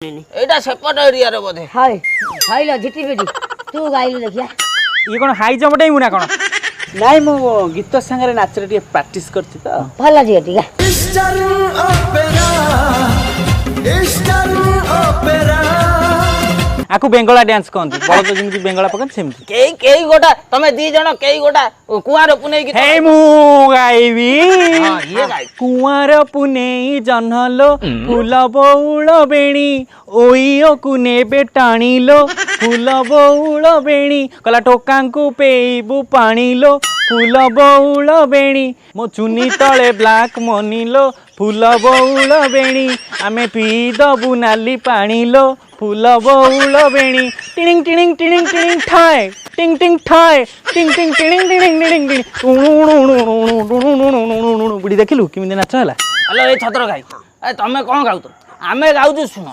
एटा सेपट area रे बोधे हाय हाइला झिटी बेटी तू गाइलु देखिया ये कौन हाई जंप टाइम ना कौन नाई मु गीत संगे नाच रे प्रैक्टिस करती तो भला झिया ठीक है आकु बेंगला डांस कहंती बड़ तो जेमति बेंगला पकन सेमति केई गोटा तमे दी जण केई गोटा कुआर पुनै की हे मु गाइबी हां ये गाय कुंवर पुनेई जन्हलो फूल बौल बेणी ओइयो कु नेबे टाणीलो फूल बौल बेणी कला टोकांकु पेइबु पाणीलो फूल बौल बेणी मो चुनी तळे ब्लैक मनीलो फूल बौल बेणी आमे पी दबु नाली पाणीलो फूल बौल बेणी टिनिंग टिनिंग टिनिंग टिनिंग ठाय टिंग टिंग ठाय टिंग टिंग टिनिंग टिनिंग टिनिंग टिनिंग बुढ़ी देखिलु किमिति नाच हला हेलो ए छतर गाय ए तमे कोन गाउत आमे गाउछु सुनो